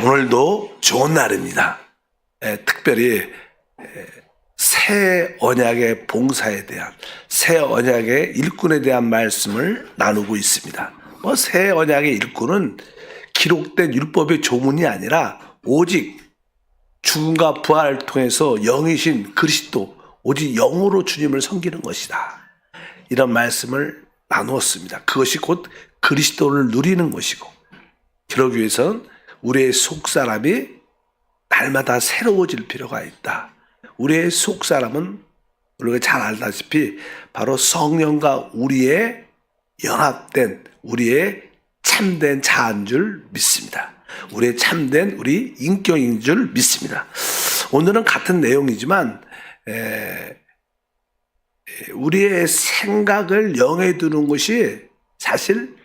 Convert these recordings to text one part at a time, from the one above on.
오늘도 좋은 날입니다. 특별히 새 언약의 봉사에 대한, 새 언약의 일꾼에 대한 말씀을 나누고 있습니다. 새 언약의 일꾼은 기록된 율법의 조문이 아니라 오직 죽음과 부활을 통해서 영이신 그리스도, 오직 영으로 주님을 섬기는 것이다. 이런 말씀을 나누었습니다. 그것이 곧 그리스도를 누리는 것이고, 그러기 위해서는 우리의 속사람이 날마다 새로워질 필요가 있다. 우리의 속사람은 우리가 잘 알다시피 바로 성령과 우리의 연합된, 우리의 참된 자아인 줄 믿습니다. 우리의 참된 우리 인격인 줄 믿습니다. 오늘은 같은 내용이지만 우리의 생각을 영에 두는 것이 사실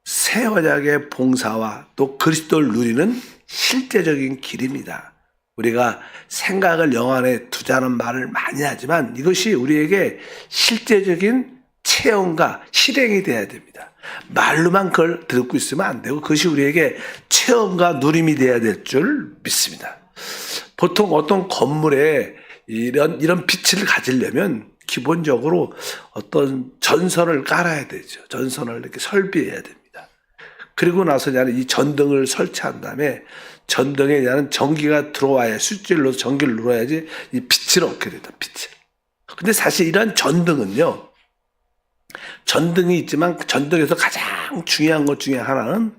새 언약의 봉사와 또 그리스도를 누리는 실제적인 길입니다. 우리가 생각을 영 안에 두자는 말을 많이 하지만 이것이 우리에게 실제적인 체험과 실행이 돼야 됩니다. 말로만 그걸 듣고 있으면 안 되고 그것이 우리에게 체험과 누림이 돼야 될 줄 믿습니다. 보통 어떤 건물에 이런 빛을 가지려면 기본적으로 어떤 전선을 깔아야 되죠. 전선을 이렇게 설비해야 됩니다. 그리고 나서 이 전등을 설치한 다음에 전등에 전기가 들어와야, 수질로 전기를 눌러야지 이 빛을 얻게 된다. 빛을. 근데 사실 이런 전등은요, 전등이 있지만 전등에서 가장 중요한 것 중에 하나는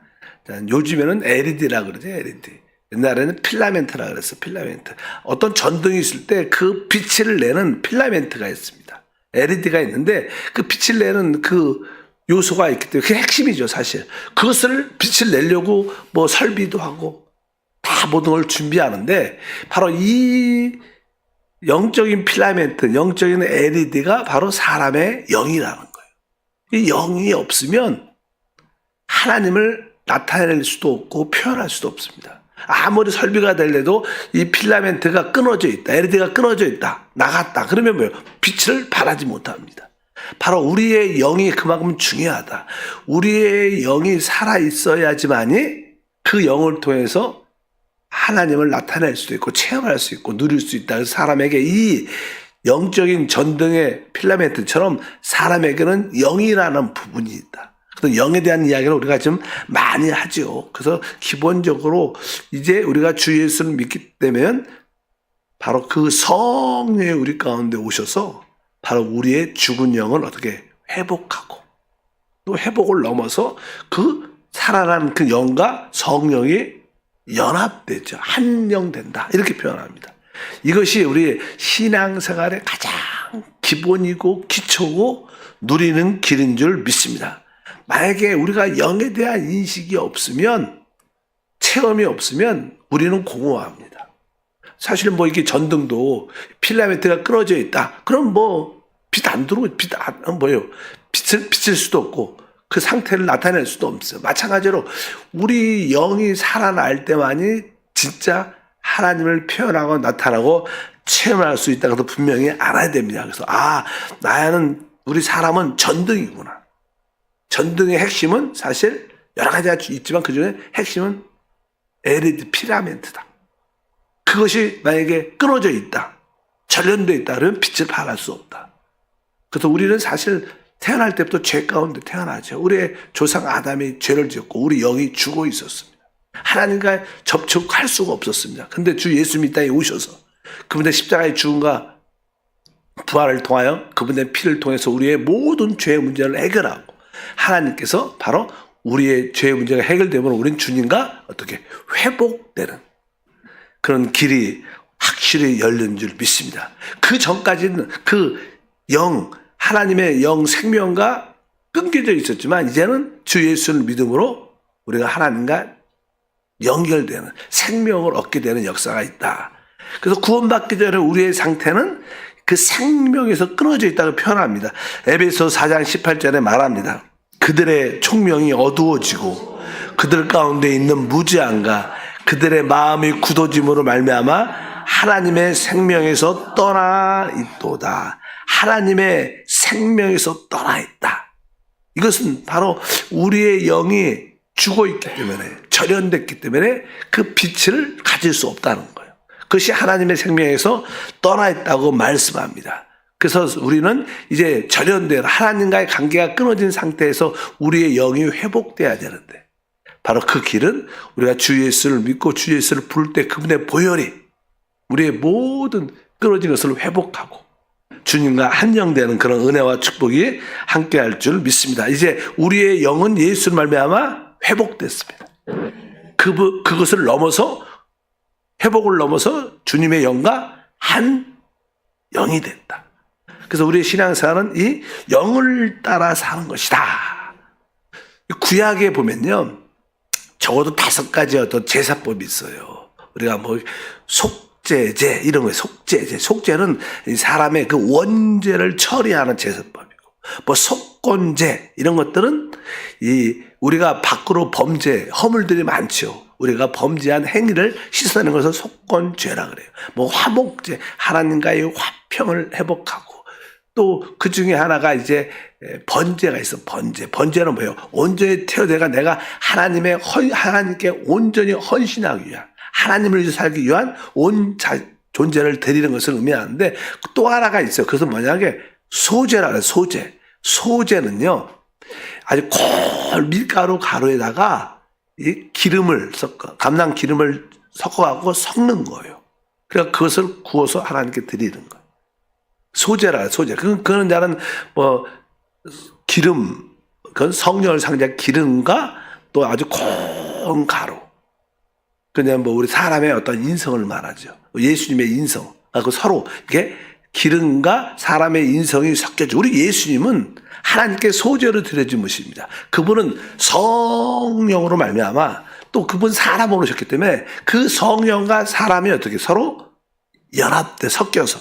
요즘에는 LED라 그러죠. LED. 옛날에는 필라멘트라 그랬어. 필라멘트. 어떤 전등이 있을 때 그 빛을 내는 필라멘트가 있습니다. LED가 있는데 그 빛을 내는 그 요소가 있기 때문에 그게 핵심이죠, 사실. 그것을 빛을 내려고 설비도 하고 다 모든 걸 준비하는데 바로 이 영적인 필라멘트, 영적인 LED가 바로 사람의 영이라는 거예요. 이 영이 없으면 하나님을 나타낼 수도 없고 표현할 수도 없습니다. 아무리 설비가 되려도 이 필라멘트가 끊어져 있다, LED가 끊어져 있다, 나갔다. 그러면 뭐예요? 빛을 발하지 못합니다. 바로 우리의 영이 그만큼 중요하다. 우리의 영이 살아있어야지만이 그 영을 통해서 하나님을 나타낼 수도 있고 체험할 수 있고 누릴 수 있다. 그래서 사람에게 이 영적인 전등의 필라멘트처럼 사람에게는 영이라는 부분이 있다. 그래서 영에 대한 이야기를 우리가 좀 많이 하죠. 그래서 기본적으로 이제 우리가 주 예수를 믿기 때문에 바로 그 성령이 우리 가운데 오셔서 바로 우리의 죽은 영을 어떻게 회복하고 또 회복을 넘어서 그 살아난 그 영과 성령이 연합되죠. 한영된다. 이렇게 표현합니다. 이것이 우리 신앙생활의 가장 기본이고 기초고 누리는 길인 줄 믿습니다. 만약에 우리가 영에 대한 인식이 없으면, 체험이 없으면 우리는 공허합니다. 사실 이게 전등도 필라멘트가 끊어져 있다. 그럼 빛 안 들어오고 빛을 비칠 수도 없고 그 상태를 나타낼 수도 없어요. 마찬가지로 우리 영이 살아날 때만이 진짜 하나님을 표현하고 나타나고 체험할 수 있다는 것도 분명히 알아야 됩니다. 그래서 나는 우리 사람은 전등이구나. 전등의 핵심은 사실 여러 가지가 있지만 그중에 핵심은 LED 필라멘트다. 그것이 만약에 끊어져 있다, 절연되어 있다, 그러면 빛을 발할 수 없다. 그래서 우리는 사실 태어날 때부터 죄 가운데 태어나죠. 우리의 조상 아담이 죄를 지었고 우리 영이 죽어 있었습니다. 하나님과 접촉할 수가 없었습니다. 근데 주 예수님이 이 땅에 오셔서 그분의 십자가의 죽음과 부활을 통하여 그분의 피를 통해서 우리의 모든 죄의 문제를 해결하고 하나님께서 바로 우리의 죄의 문제가 해결되면 우리는 주님과 어떻게 회복되는 그런 길이 확실히 열린 줄 믿습니다. 그 전까지는 그 하나님의 영 생명과 끊겨져 있었지만 이제는 주 예수를 믿음으로 우리가 하나님과 연결되는 생명을 얻게 되는 역사가 있다. 그래서 구원받기 전에 우리의 상태는 그 생명에서 끊어져 있다고 표현합니다. 에베소 4장 18절에 말합니다. 그들의 총명이 어두워지고 그들 가운데 있는 무지함과 그들의 마음이 굳어짐으로 말미암아 하나님의 생명에서 떠나 있도다. 하나님의 생명에서 떠나 있다. 이것은 바로 우리의 영이 죽어 있기 때문에, 절연됐기 때문에 그 빛을 가질 수 없다는 거예요. 그것이 하나님의 생명에서 떠나 있다고 말씀합니다. 그래서 우리는 이제 절연된 하나님과의 관계가 끊어진 상태에서 우리의 영이 회복돼야 되는데, 바로 그 길은 우리가 주 예수를 믿고 주 예수를 부를 때 그분의 보혈이 우리의 모든 끊어진 것을 회복하고 주님과 한영되는 그런 은혜와 축복이 함께할 줄 믿습니다. 이제 우리의 영은 예수를 말미암아 회복됐습니다. 그것을 넘어서, 회복을 넘어서 주님의 영과 한 영이 됐다. 그래서 우리의 신앙생활은 이 영을 따라 사는 것이다. 구약에 보면요, 적어도 5가지 어떤 제사법이 있어요. 우리가 뭐 속죄제 이런 거예요. 속죄는 사람의 그 원죄를 처리하는 제사법이고, 뭐 속건제 이런 것들은 우리가 밖으로 범죄 허물들이 많죠. 우리가 범죄한 행위를 씻어내는 것을 속건죄라 그래요. 뭐 화목제, 하나님과의 화평을 회복하고, 또 그 중에 하나가 이제 번제가 있어. 번제는 뭐예요? 온전히 태어내가 내가 하나님께 온전히 헌신하기 위한, 하나님을 위해서 살기 위한 온 존재를 드리는 것을 의미하는데, 또 하나가 있어요. 그것은 뭐냐면 소제라 그래요. 소제는요, 아주 콜 밀가루 가루에다가 이 기름을 감람 기름을 섞어갖고 섞는 거예요. 그러니까 그것을 구워서 하나님께 드리는 거예요. 소제라, 소제. 그거는 나는 뭐 기름, 그건 성령을 상징한 기름과 또 아주 고운 가루. 그냥 뭐 우리 사람의 어떤 인성을 말하죠. 예수님의 인성. 그 서로 이게 기름과 사람의 인성이 섞여져. 우리 예수님은 하나님께 소제로 드려진 것입니다. 그분은 성령으로 말미암아 또 그분 사람으로 오셨기 때문에 그 성령과 사람이 어떻게 서로 연합돼 섞여서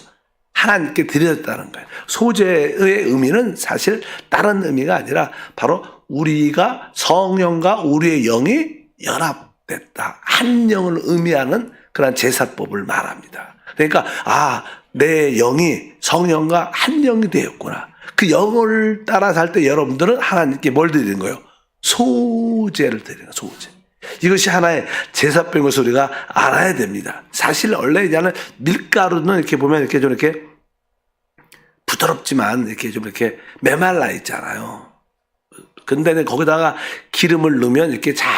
하나님께 드렸다는 거예요. 소제의 의미는 사실 다른 의미가 아니라 바로 우리가 성령과 우리의 영이 연합됐다. 한 영을 의미하는 그런 제사법을 말합니다. 그러니까 내 영이 성령과 한 영이 되었구나. 그 영을 따라 살 때 여러분들은 하나님께 뭘 드리는 거예요? 소제를 드리는 거예요. 소제. 이것이 하나의 제사법인 것을 우리가 알아야 됩니다. 사실 원래 이제는 밀가루는 이렇게 보면 이렇게 좀 이렇게 부드럽지만 이렇게 좀 이렇게 메말라 있잖아요. 근데 거기다가 기름을 넣으면 이렇게 잘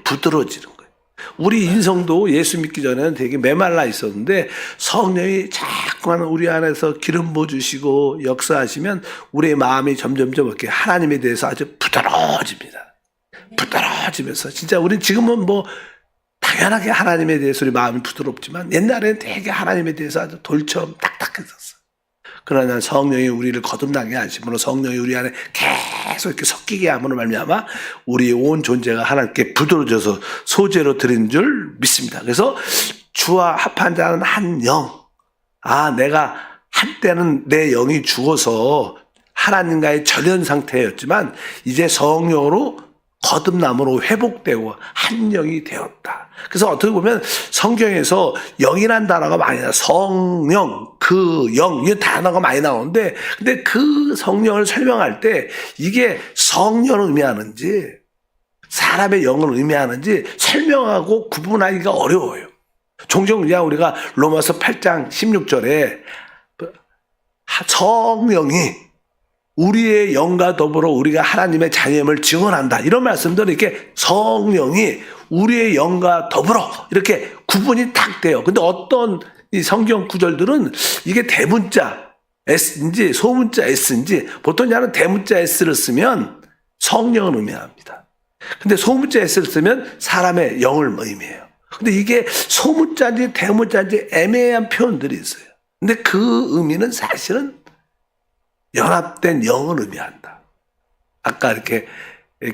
부드러워지는 거예요. 우리 인성도 예수 믿기 전에는 되게 메말라 있었는데 성령이 자꾸만 우리 안에서 기름 부어주시고 역사하시면 우리의 마음이 점점점 이렇게 하나님에 대해서 아주 부드러워집니다. 부드러워지면서 진짜 우리 지금은 뭐 당연하게 하나님에 대해서 우리 마음이 부드럽지만 옛날에는 되게 하나님에 대해서 아주 돌처럼 딱딱했었어요. 그러나 성령이 우리를 거듭나게 하심으로 성령이 우리 안에 계속 이렇게 섞이게 함으로 말미암아 우리의 온 존재가 하나님께 부드러워져서 소제로 드린 줄 믿습니다. 그래서 주와 합한 자는 한 영. 내가 한때는 내 영이 죽어서 하나님과의 절연 상태였지만 이제 성령으로 거듭남으로 회복되고 한 영이 되었다. 그래서 어떻게 보면 성경에서 영이라는 단어가 많이 나와요. 성령, 그 영, 이 단어가 많이 나오는데, 근데 그 성령을 설명할 때 이게 성령을 의미하는지 사람의 영을 의미하는지 설명하고 구분하기가 어려워요. 종종 우리가 로마서 8장 16절에 성령이 우리의 영과 더불어 우리가 하나님의 자녀임을 증언한다. 이런 말씀들은 이렇게 성령이 우리의 영과 더불어 이렇게 구분이 딱 돼요. 근데 어떤 이 성경 구절들은 이게 대문자 S인지 소문자 S인지 보통 나는 대문자 S를 쓰면 성령을 의미합니다. 근데 소문자 S를 쓰면 사람의 영을 의미해요. 근데 이게 소문자인지 대문자인지 애매한 표현들이 있어요. 근데 그 의미는 사실은 연합된 영을 의미한다. 아까 이렇게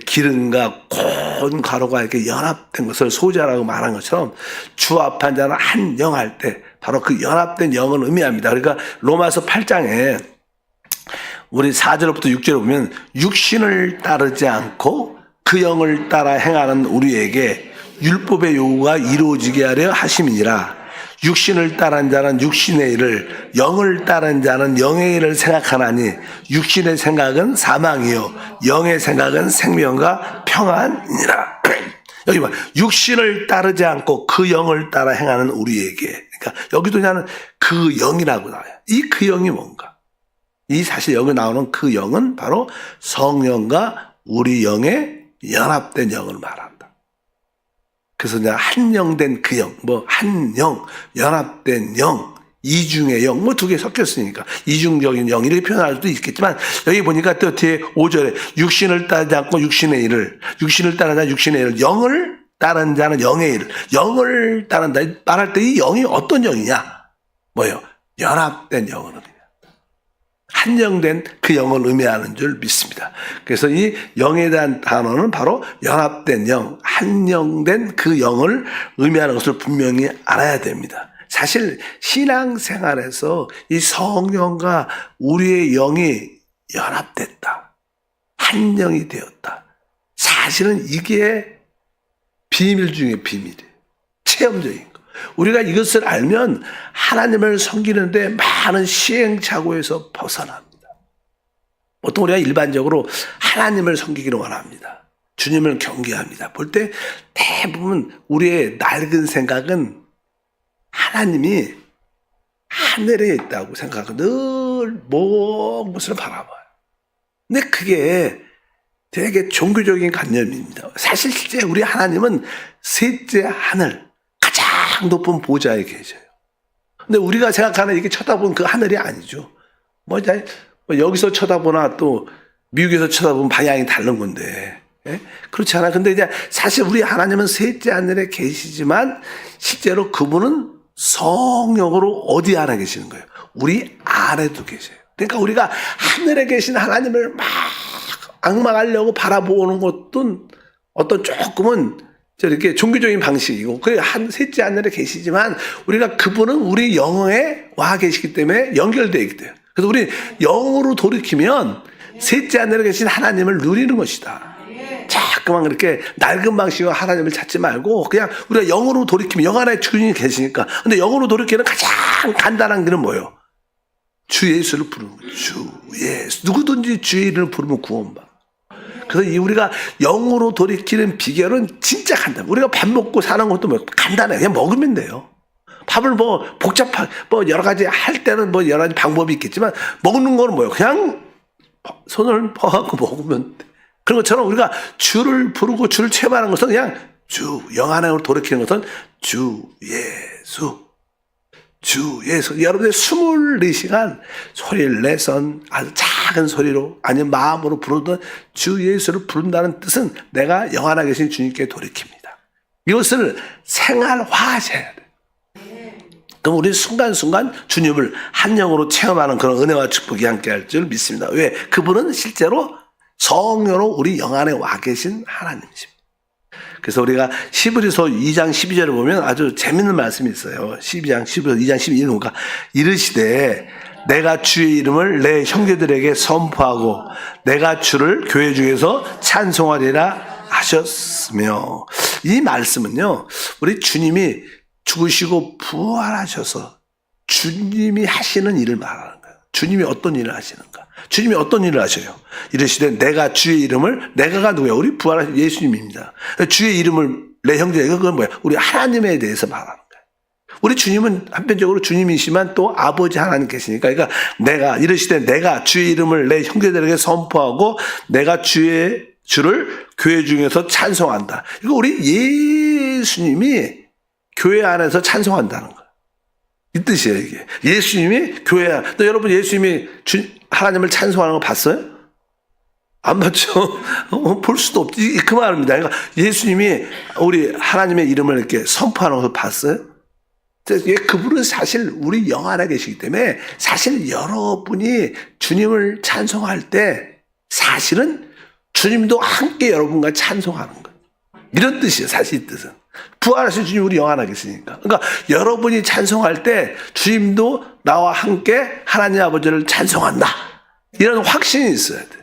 기름과 고운 가루가 이렇게 연합된 것을 소제라고 말한 것처럼 주 앞한 자는 한 영 할 때 바로 그 연합된 영을 의미합니다. 그러니까 로마서 8장에 우리 4절부터 6절에 보면 육신을 따르지 않고 그 영을 따라 행하는 우리에게 율법의 요구가 이루어지게 하려 하심이니라. 육신을 따른 자는 육신의 일을, 영을 따른 자는 영의 일을 생각하나니 육신의 생각은 사망이요 영의 생각은 생명과 평안이니라. 여기 봐, 육신을 따르지 않고 그 영을 따라 행하는 우리에게, 그러니까 여기도 그냥 그 영이라고 나와요. 이 그 영이 뭔가? 이 사실 여기 나오는 그 영은 바로 성령과 우리 영의 연합된 영을 말한다. 그래서 그냥 한영된 그 영, 한 영, 연합된 영, 이중의 영, 두 개 섞였으니까 이중적인 영 이렇게 표현할 수도 있겠지만, 여기 보니까 또 뒤에 5절에 육신을 따르지 않고 육신의 일을, 육신을 따르는 자는 육신의 일을, 영을 따르는 자는 영의 일을, 영을 따른다 말할 때 이 영이 어떤 영이냐? 뭐예요? 연합된 영을 의미합니다. 한영된 그 영을 의미하는 줄 믿습니다. 그래서 이 영에 대한 단어는 바로 연합된 영, 한영된 그 영을 의미하는 것을 분명히 알아야 됩니다. 사실 신앙생활에서 이 성령과 우리의 영이 연합됐다, 한 영이 되었다, 사실은 이게 비밀 중에 비밀이에요. 체험적인 거. 우리가 이것을 알면 하나님을 섬기는데 많은 시행착오에서 벗어납니다. 보통 우리가 일반적으로 하나님을 섬기기를 원합니다. 주님을 경외합니다. 볼 때 대부분 우리의 낡은 생각은 하나님이 하늘에 있다고 생각하고 늘 먼 곳을 바라봐요. 근데 그게 되게 종교적인 관념입니다. 사실 실제 우리 하나님은 셋째 하늘, 가장 높은 보좌에 계셔요. 근데 우리가 생각하는 이렇게 쳐다보는 그 하늘이 아니죠. 여기서 쳐다보나 또 미국에서 쳐다보면 방향이 다른 건데. 예? 그렇지 않아. 근데 이제 사실 우리 하나님은 셋째 하늘에 계시지만 실제로 그분은 성령으로 어디 안에 계시는 거예요? 우리 안에도 계세요. 그러니까 우리가 하늘에 계신 하나님을 막 앙망하려고 바라보는 것도 어떤 조금은 이렇게 종교적인 방식이고, 그래 셋째 하늘에 계시지만 우리가 그분은 우리 영에 와 계시기 때문에 연결되어 있기 때문에, 그래서 우리 영으로 돌이키면 셋째 하늘에 계신 하나님을 누리는 것이다. 자꾸만 그렇게 낡은 방식으로 하나님을 찾지 말고 그냥 우리가 영으로 돌이키면 영 안에 주인이 계시니까. 근데 영으로 돌이키는 가장 간단한 길은 뭐예요? 주 예수를 부르는 거예요. 주 예수. 누구든지 주의 이름을 부르면 구원받아. 그래서 우리가 영으로 돌이키는 비결은 진짜 간단해. 우리가 밥 먹고 사는 것도 간단해. 그냥 먹으면 돼요. 밥을 복잡하게 여러 가지 할 때는 여러 가지 방법이 있겠지만, 먹는 거는 뭐예요? 그냥 손을 퍼갖고 먹으면 돼. 그런 것처럼 우리가 주를 부르고 주를 체험하는 것은 그냥 주, 영 안으로 돌이키는 것은 주 예수, 주 예수. 여러분들 24시간 소리를 내선 아주 작은 소리로 아니면 마음으로 부르던 주 예수를 부른다는 뜻은 내가 영 안에 계신 주님께 돌이킵니다. 이것을 생활화하셔야 돼요. 그럼 우리 순간순간 주님을 한 영으로 체험하는 그런 은혜와 축복이 함께할 줄 믿습니다. 왜? 그분은 실제로 성령으로 우리 영 안에 와 계신 하나님이십니다. 그래서 우리가 히브리서 2장 12절을 보면 아주 재밌는 말씀이 있어요. 12장 12절 보니까 이르시되 내가 주의 이름을 내 형제들에게 선포하고 내가 주를 교회 중에서 찬송하리라 하셨으며, 이 말씀은요, 우리 주님이 죽으시고 부활하셔서 주님이 하시는 일을 말하는 거예요. 주님이 어떤 일을 하시는가? 주님이 어떤 일을 하셔요? 이르시되 내가 주의 이름을, 내가가 누구예요? 우리 부활하신 예수님입니다. 주의 이름을 내 형제에게, 그건 뭐야? 우리 하나님에 대해서 말하는 거예요. 우리 주님은 한편적으로 주님이시지만 또 아버지 하나님 계시니까, 그러니까 내가 이르시되 내가 주의 이름을 내 형제들에게 선포하고 내가 주를 교회 중에서 찬송한다. 이거 우리 예수님이 교회 안에서 찬송한다는 거예요. 이 뜻이에요, 이게. 예수님이 교회 안. 여러분 예수님이 하나님을 찬송하는 거 봤어요? 안 봤죠? 볼 수도 없지. 그 말입니다. 그러니까 예수님이 우리 하나님의 이름을 이렇게 선포하는 것을 봤어요? 그분은 사실 우리 영 안에 계시기 때문에 사실 여러분이 주님을 찬송할 때 사실은 주님도 함께 여러분과 찬송하는 거예요. 이런 뜻이에요, 사실 이 뜻은. 부활하신 주님 우리 영 안에 계시니까. 그러니까 여러분이 찬송할 때 주님도 나와 함께 하나님 아버지를 찬송한다, 이런 확신이 있어야 돼.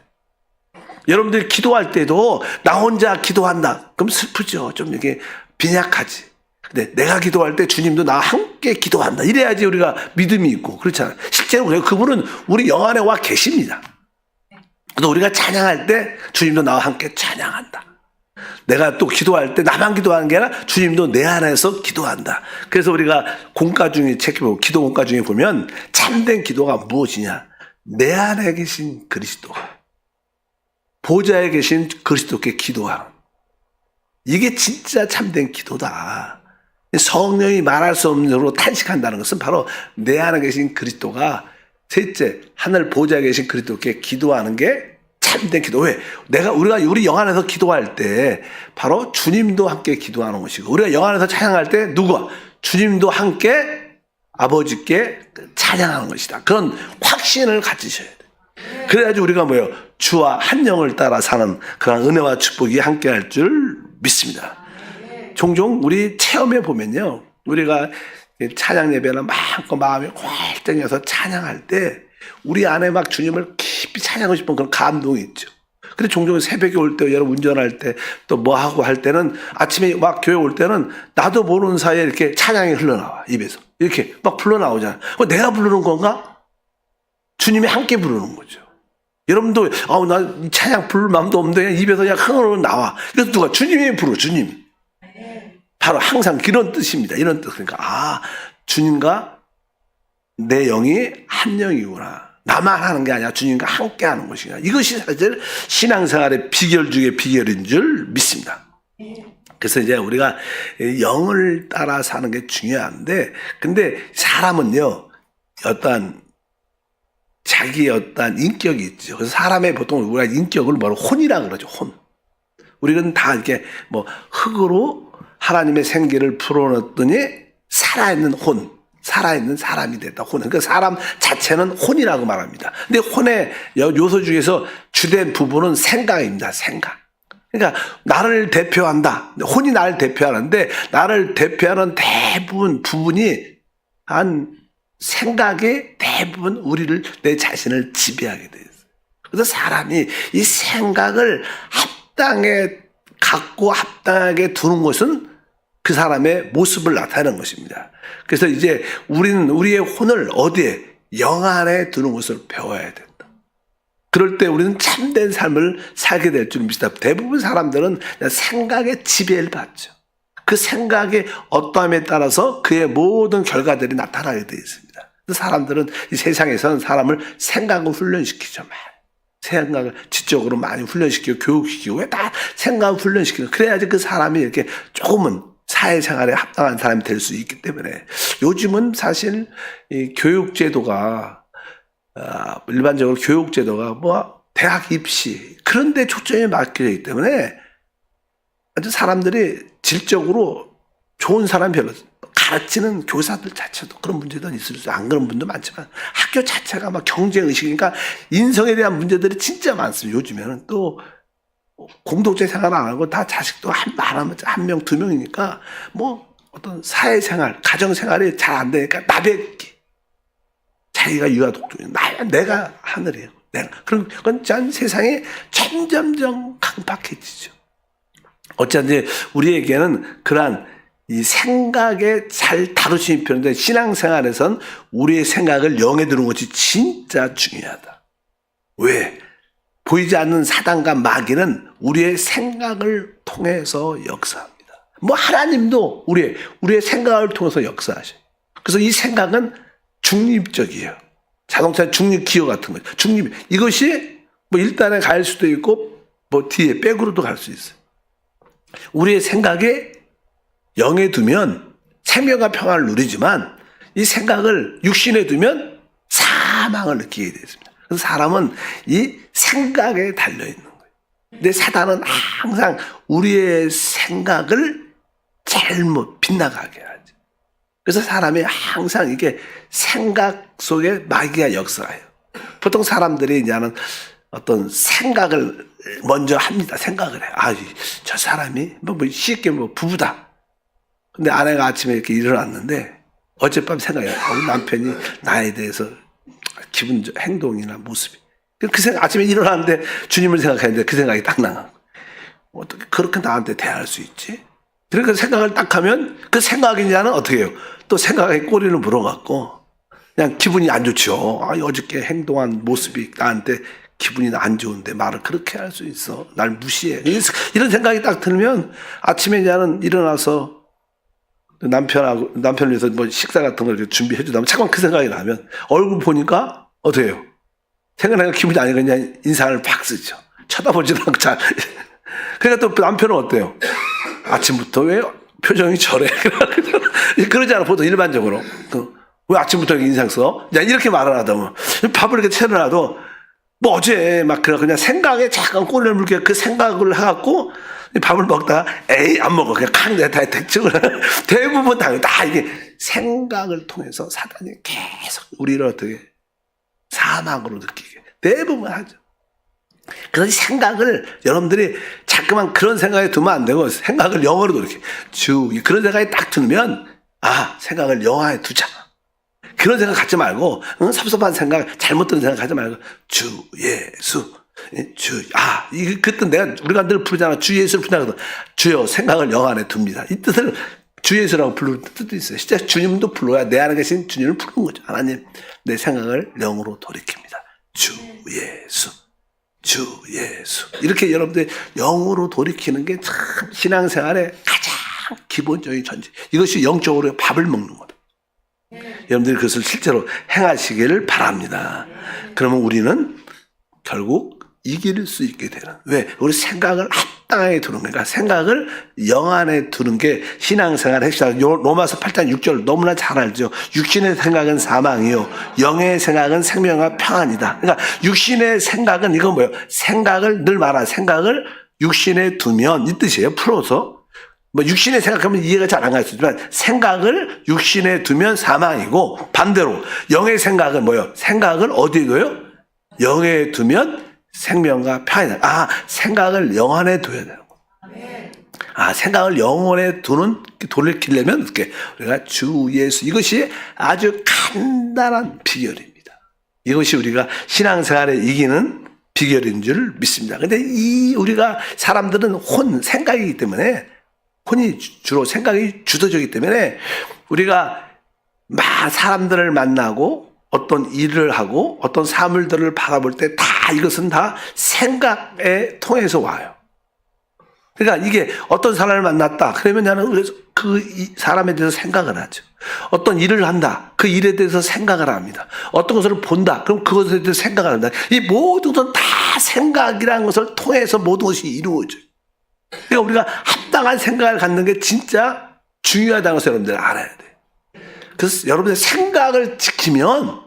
여러분들이 기도할 때도 나 혼자 기도한다, 그럼 슬프죠. 좀 이렇게 빈약하지. 근데 내가 기도할 때 주님도 나와 함께 기도한다. 이래야지 우리가 믿음이 있고, 그렇잖아요. 실제로 그래요. 그분은 우리 영 안에 와 계십니다. 또 우리가 찬양할 때 주님도 나와 함께 찬양한다. 내가 또 기도할 때 나만 기도하는 게 아니라 주님도 내 안에서 기도한다. 그래서 우리가 공과 중에 책해보고 기도 공과 중에 보면 참된 기도가 무엇이냐? 내 안에 계신 그리스도, 보좌에 계신 그리스도께 기도하는, 이게 진짜 참된 기도다. 성령이 말할 수 없는 정도로 탄식한다는 것은 바로 내 안에 계신 그리스도가, 셋째, 하늘 보좌에 계신 그리스도께 기도하는 게 참된 기도. 왜? 우리가 우리 영 안에서 기도할 때 바로 주님도 함께 기도하는 것이고, 우리가 영 안에서 찬양할 때 누구와? 주님도 함께 아버지께 찬양하는 것이다. 그런 확신을 가지셔야 돼요. 그래야지 우리가 뭐예요? 주와 한 영을 따라 사는 그런 은혜와 축복이 함께 할 줄 믿습니다. 종종 우리 체험해 보면요, 우리가 찬양 예배나 마음껏 마음이 활동해서 찬양할 때 우리 안에 막 주님을 깊이 찬양하고 싶은 그런 감동이 있죠. 근데 종종 새벽에 올 때, 여러분 운전할 때 또 뭐 하고 할 때는, 아침에 막 교회 올 때는 나도 모르는 사이에 이렇게 찬양이 흘러나와. 입에서 이렇게 막 불러나오잖아. 내가 부르는 건가? 주님이 함께 부르는 거죠. 여러분도 나 찬양 부를 마음도 없는데 그냥 입에서 그냥 흥얼흥얼 나와. 이것도 누가? 주님이 부르. 주님이. 바로 항상 이런 뜻입니다. 이런 뜻. 그러니까 주님과 내 영이 한 영이구나. 나만 하는 게 아니라 주님과 함께 하는 것이구나. 이것이 사실 신앙생활의 비결 중에 비결인 줄 믿습니다. 그래서 이제 우리가 영을 따라 사는 게 중요한데, 근데 사람은요, 자기의 어떤 인격이 있죠. 그래서 사람의 보통 우리가 인격을 뭐로 혼이라 그러죠. 혼. 우리는 다 이렇게 뭐 흙으로 하나님의 생기를 풀어넣었더니 살아있는 혼, 살아있는 사람이 됐다. 혼. 그러니까 사람 자체는 혼이라고 말합니다. 근데 혼의 요소 중에서 주된 부분은 생각입니다. 생각. 그러니까 나를 대표한다. 혼이 나를 대표하는데, 나를 대표하는 대부분 부분이 한 생각에 대부분 내 자신을 지배하게 돼 있어요. 그래서 사람이 이 생각을 합당에 갖고 합당하게 두는 것은 그 사람의 모습을 나타내는 것입니다. 그래서 이제 우리는 우리의 혼을 어디에? 영 안에 두는 것을 배워야 된다. 그럴 때 우리는 참된 삶을 살게 될 줄 믿습니다. 대부분 사람들은 생각에 지배를 받죠. 그 생각의 어떠함에 따라서 그의 모든 결과들이 나타나게 되어 있습니다. 사람들은 이 세상에서는 사람을 생각을 훈련시키죠. 생각을 지적으로 많이 훈련시키고 교육시키고, 왜 다 생각을 훈련시키고, 그래야지 그 사람이 이렇게 조금은 사회생활에 합당한 사람이 될 수 있기 때문에, 요즘은 사실 이 교육제도가 일반적으로 교육제도가 뭐 대학 입시 그런 데 초점이 맞춰져 있기 때문에 아주 사람들이 질적으로 좋은 사람이 별로, 가르치는 교사들 자체도 그런 문제도 있을 수, 안 그런 분도 많지만 학교 자체가 막 경쟁의식이니까 인성에 대한 문제들이 진짜 많습니다. 요즘에는 또 공동체 생활 안 하고 다 자식도 한 명, 두 명이니까 뭐 어떤 사회생활, 가정생활이 잘 안 되니까 나백기. 자기가 유아 독존이야. 내가 하늘이에요. 그럼 그건 짠 세상이 점점점 강박해지죠. 어쨌든 우리에게는 그러한 이 생각에 잘 다루시는 편인데, 신앙생활에선 우리의 생각을 영에 두는 것이 진짜 중요하다. 왜? 보이지 않는 사단과 마귀는 우리의 생각을 통해서 역사합니다. 뭐 하나님도 우리의 생각을 통해서 역사하셔요. 그래서 이 생각은 중립적이에요. 자동차 중립 기어 같은 거죠. 중립. 이것이 뭐 1단에 갈 수도 있고 뭐 뒤에 백으로도 갈 수 있어요. 우리의 생각에 영에 두면 생명과 평안을 누리지만, 이 생각을 육신에 두면 사망을 느끼게 되습니다. 그래서 사람은 이 생각에 달려있는 거예요. 근데 사단은 항상 우리의 생각을 잘못 빗나가게 하죠. 그래서 사람이 항상 이게 생각 속에 마귀가 역사해요. 보통 사람들이 이제는 어떤 생각을 먼저 합니다. 생각을 해요. 저 사람이 쉽게 부부다. 근데 아내가 아침에 이렇게 일어났는데 어젯밤 생각해요. 우리 남편이 나에 대해서 기분, 행동이나 모습이. 그 생각, 아침에 일어났는데 주님을 생각했는데 그 생각이 딱 나간 거예요. 어떻게 그렇게 나한테 대할 수 있지? 그러니까 생각을 딱 하면 그 생각이냐는 어떻게 해요? 또 생각에 꼬리를 물어갖고 그냥 기분이 안 좋죠. 아, 어저께 행동한 모습이 나한테 기분이 안 좋은데 말을 그렇게 할 수 있어. 날 무시해. 이런 생각이 딱 들면 아침에 나는 일어나서 남편을 위해서 뭐 식사 같은 걸 준비해 주다 보면 잠깐 그 생각이 나면 얼굴 보니까 어떻게 해요? 생각나니까 기분이 아니고 그냥 인상을 팍 쓰죠. 쳐다보지도 않고 잘. 그러니까 또 남편은 어때요? 아침부터 왜 표정이 저래? 그러지 않아, 보통 일반적으로. 왜 아침부터 이렇게 인상 써? 이렇게 말을 하다 보면 밥을 이렇게 차려놔도 뭐 어제 막 그냥 생각에 잠깐 꼬리를 물게 그 생각을 해갖고 밥을 먹다가 에이 안 먹어 그냥 칵 내가 다 대충을 대부분 다 이게 생각을 통해서 사단이 계속 우리를 어떻게 사망으로 느끼게 대부분 하죠. 그런 생각을 여러분들이 자꾸만 그런 생각에 두면 안 되고 생각을 영어로도 이렇게 그런 생각이 딱 들면 생각을 영화에 두자. 그런 생각 갖지 말고 섭섭한 생각 잘못 들은 생각 하지 말고 주 예수 그때 우리가 늘 부르잖아. 주 예수를 부르잖아. 주여 생각을 영 안에 둡니다. 이 뜻을 주 예수라고 부르는 뜻도 있어요. 진짜 주님도 불러야 내 안에 계신 주님을 부르는 거죠. 하나님 내 생각을 영으로 돌이킵니다. 주 예수 이렇게 여러분들 영으로 돌이키는 게 참 신앙생활의 가장 기본적인 전제. 이것이 영적으로 밥을 먹는 거다. 여러분들이 그것을 실제로 행하시기를 바랍니다. 그러면 우리는 결국 이길 수 있게 되는. 왜? 우리 생각을 합당하게 두는 거니까 생각을 영 안에 두는 게 신앙생활의 핵심. 로마서 8장 6절 너무나 잘 알죠. 육신의 생각은 사망이요 영의 생각은 생명과 평안이다. 그러니까 육신의 생각은 이건 뭐예요? 생각을 늘 말하는 생각을 육신에 두면 이 뜻이에요. 풀어서 뭐 육신에 생각하면 이해가 잘 안 갈 수 있지만 생각을 육신에 두면 사망이고 반대로 영의 생각은 뭐예요? 생각을 어디에 둬요? 영에 두면 생명과 평안이다. 생각을 영 안에 둬야 되는 거. 생각을 영 안에 돌이키려면 어떻게? 우리가 주 예수 이것이 아주 간단한 비결입니다. 이것이 우리가 신앙생활에 이기는 비결인 줄 믿습니다. 근데 우리가 사람들은 생각이기 때문에 혼이 주로 생각이 주도적이기 때문에 우리가 사람들을 만나고 어떤 일을 하고 어떤 사물들을 바라볼 때 다 이것은 다 생각에 통해서 와요. 그러니까 이게 어떤 사람을 만났다. 그러면 나는 그 사람에 대해서 생각을 하죠. 어떤 일을 한다. 그 일에 대해서 생각을 합니다. 어떤 것을 본다. 그럼 그것에 대해서 생각을 한다. 이 모든 것은 다 생각이라는 것을 통해서 모든 것이 이루어져요. 그러니까 우리가 합당한 생각을 갖는 게 진짜 중요하다는 것을 여러분들 알아야 돼요. 그래서 여러분들 생각을 지키면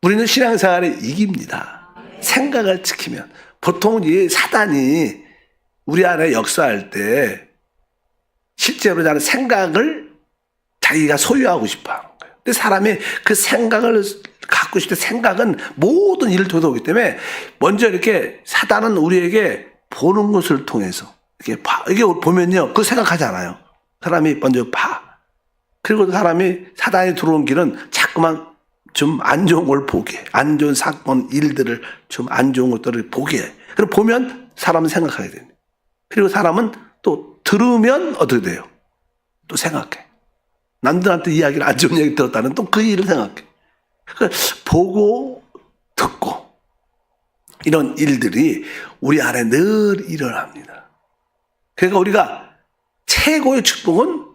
우리는 신앙생활에 이깁니다. 생각을 지키면. 보통 이 사단이 우리 안에 역사할 때 실제로 나는 생각을 자기가 소유하고 싶어 하는 거예요. 근데 사람이 그 생각을 갖고 싶을 때 생각은 모든 일을 통해서 오기 때문에 먼저 이렇게 사단은 우리에게 보는 것을 통해서 이게 보면요. 그거 생각하지 않아요. 사람이 먼저 봐. 그리고 사람이 사단이 들어온 길은 자꾸만 좀 안 좋은 걸 보게 해. 안 좋은 사건, 일들을 좀 안 좋은 것들을 보게 해. 그리고 보면 사람은 생각하게 됩니다. 그리고 사람은 또 들으면 어떻게 돼요? 또 생각해. 남들한테 이야기를 안 좋은 얘기 들었다는 또 그 일을 생각해. 그러니까 보고 듣고 이런 일들이 우리 안에 늘 일어납니다. 그러니까 우리가 최고의 축복은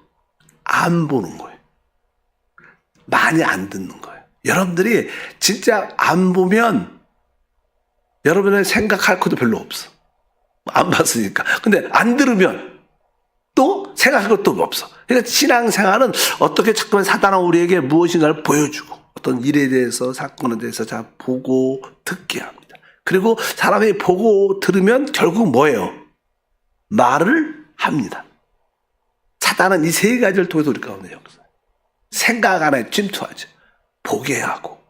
안 보는 거예요. 많이 안 듣는 거예요. 여러분들이 진짜 안 보면 여러분의 생각할 것도 별로 없어. 안 봤으니까. 근데 안 들으면 또 생각할 것도 없어. 그러니까 신앙생활은 어떻게 자꾸만 사단은 우리에게 무엇인가를 보여주고 어떤 일에 대해서 사건에 대해서 자 보고 듣게 합니다. 그리고 사람이 보고 들으면 결국 뭐예요? 말을 합니다. 사단은 이 세 가지를 통해서 우리 가운데 역사. 생각 안에 침투하죠. 보게 하고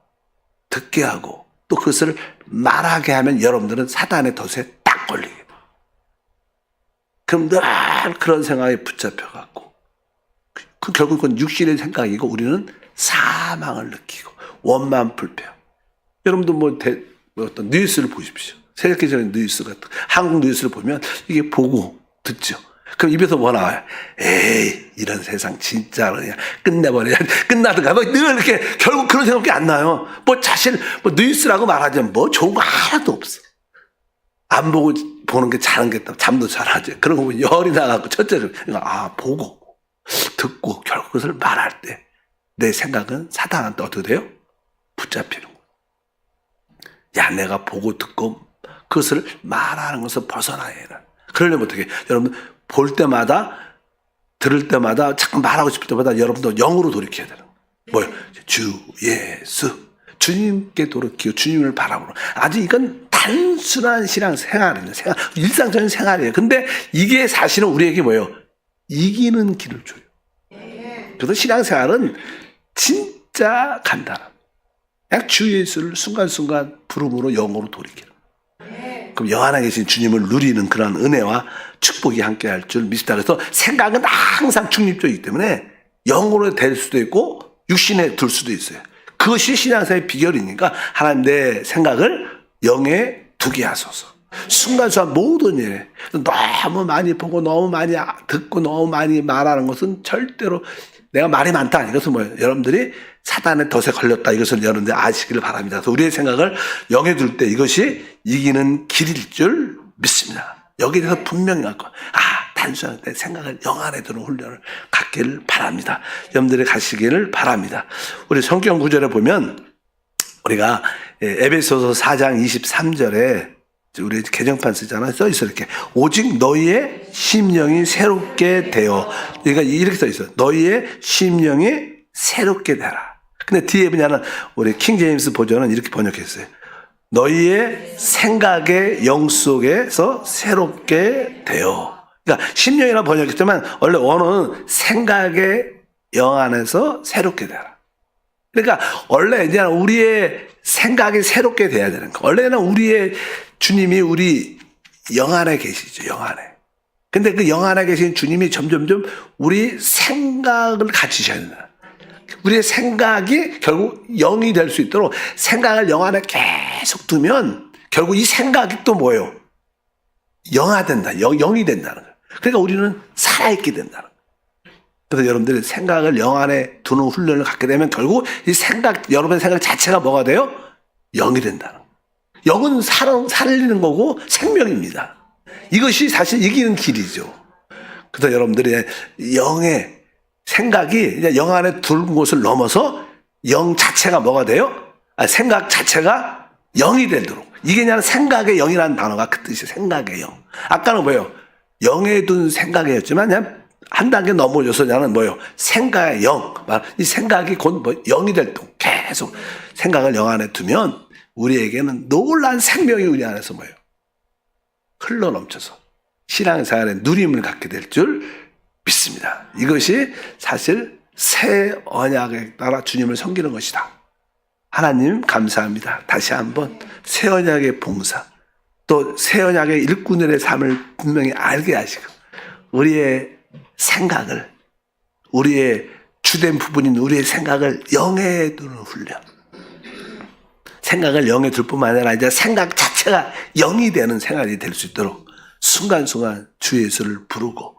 듣게 하고 또 그것을 말하게 하면 여러분들은 사단의 덫에 딱 걸리게 돼요. 그럼 늘 그런 생각에 붙잡혀갖고 결국 그건 육신의 생각이고 우리는 사망을 느끼고 원만 불평. 여러분도 뭐 어떤 뉴스를 보십시오. 세계적인 뉴스 같은 한국 뉴스를 보면 이게 보고 듣죠. 그럼 입에서 뭐 나와요? 에이, 이런 세상 진짜로 그냥 끝내버려. 끝나든가. 뭐 늘 이렇게 결국 그런 생각밖에 안 나요. 뭐 사실 뭐 뉴스라고 말하자면 뭐 좋은 거 하나도 없어. 안 보고 보는 게 잘한 게 잠도 잘 하지. 그런 거 보면 열이 나가고 첫째로 보고 듣고 결국 그것을 말할 때 내 생각은 사단한테 어떻게 돼요? 붙잡히는 거예요. 야, 내가 보고 듣고 그것을 말하는 것을 벗어나야 해. 그러려면 어떻게? 여러분 볼 때마다 들을 때마다 잠깐 말하고 싶을 때마다 여러분도 영으로 돌이켜야 되는 거예요. 뭐요? 주 예수 주님께 돌이키고 주님을 바라보는. 아주 이건 단순한 신앙 생활이에요. 일상적인 생활이에요. 근데 이게 사실은 우리에게 뭐예요? 이기는 길을 줘요. 그래서 신앙 생활은 진짜 간단합니다. 그냥 주 예수를 순간순간 부름으로 영으로 돌이키는. 그럼 영 안에 계신 주님을 누리는 그런 은혜와 축복이 함께할 줄 믿습니다. 그래서 생각은 항상 중립적이기 때문에 영으로 될 수도 있고 육신에 둘 수도 있어요. 그것이 신앙생활의 비결이니까 하나님 내 생각을 영에 두게 하소서. 순간순간 모든 일에 너무 많이 보고 너무 많이 듣고 너무 많이 말하는 것은 절대로 내가 말이 많다. 이것은 뭐예요? 여러분들이 사단의 덫에 걸렸다. 이것을 여러분들 아시기를 바랍니다. 그래서 우리의 생각을 영에 둘 때 이것이 이기는 길일 줄 믿습니다. 여기에 대해서 분명히 갖고 단순한 내 생각을 영 안에 두는 훈련을 갖기를 바랍니다. 여러분들이 가시기를 바랍니다. 우리 성경 구절에 보면 우리가 에베소서 4장 23절에 우리 개정판 쓰잖아요. 써 있어 이렇게 오직 너희의 심령이 새롭게 되어. 그러니까 이렇게 써 있어요. 너희의 심령이 새롭게 되라. 근데 뒤에 뭐냐면 우리 킹제임스 버전은 이렇게 번역했어요. 너희의 생각의 영 속에서 새롭게 되어. 그러니까 심령이라 번역했지만 원래 원어는 생각의 영 안에서 새롭게 되라. 그러니까 원래 이제 우리의 생각이 새롭게 돼야 되는 거. 원래는 우리의 주님이 우리 영 안에 계시죠. 영 안에. 근데 그 영 안에 계신 주님이 점점점 우리 생각을 갖추셔야 된다. 우리의 생각이 결국 영이 될 수 있도록 생각을 영 안에 계속 두면 결국 이 생각이 또 뭐예요? 영화된다. 영이 된다는 거예요. 그러니까 우리는 살아있게 된다는 거예요. 그래서 여러분들이 생각을 영 안에 두는 훈련을 갖게 되면 결국 이 생각, 여러분의 생각 자체가 뭐가 돼요? 영이 된다는 거예요. 영은 살리는 거고 생명입니다. 이것이 사실 이기는 길이죠. 그래서 여러분들이 영의 생각이 이제 영 안에 두는 것을 넘어서 영 자체가 뭐가 돼요? 생각 자체가 영이 되도록. 이게 그냥 생각의 영이라는 단어가 그 뜻이에요. 생각의 영. 아까는 뭐예요? 영에 둔 생각이었지만 그냥 한 단계 넘어져서 그냥 뭐예요? 생각의 영. 이 생각이 곧 영이 될 때 계속 생각을 영 안에 두면 우리에게는 놀라운 생명이 우리 안에서 뭐예요? 흘러넘쳐서 신앙생활에 누림을 갖게 될 줄 믿습니다. 이것이 사실 새 언약에 따라 주님을 섬기는 것이다. 하나님 감사합니다. 다시 한번 새 언약의 봉사, 또 새 언약의 일꾼들의 삶을 분명히 알게 하시고 우리의 생각을, 우리의 주된 부분인 우리의 생각을 영에 두는 훈련. 생각을 영에 둘 뿐만 아니라 이제 생각 자체가 영이 되는 생활이 될 수 있도록 순간순간 주 예수를 부르고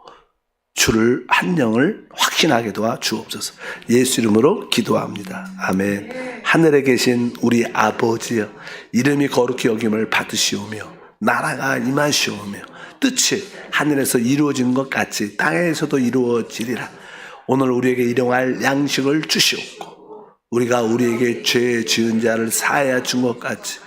주를 한 영을 확신하게 도와 주옵소서. 예수 이름으로 기도합니다. 아멘. 하늘에 계신 우리 아버지여, 이름이 거룩히 여김을 받으시오며 나라가 임하시오며 뜻이 하늘에서 이루어진 것 같이 땅에서도 이루어지리라. 오늘 우리에게 일용할 양식을 주시옵고 우리가 우리에게 죄 지은 자를 사하여 준 것 같이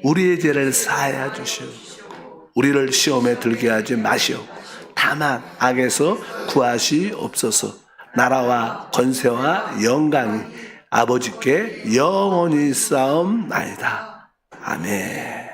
우리의 죄를 사하여 주시옵고 우리를 시험에 들게 하지 마시옵고 다만 악에서 구하시옵소서. 나라와 권세와 영광이 아버지께 영원히 싸움나이다. 아멘.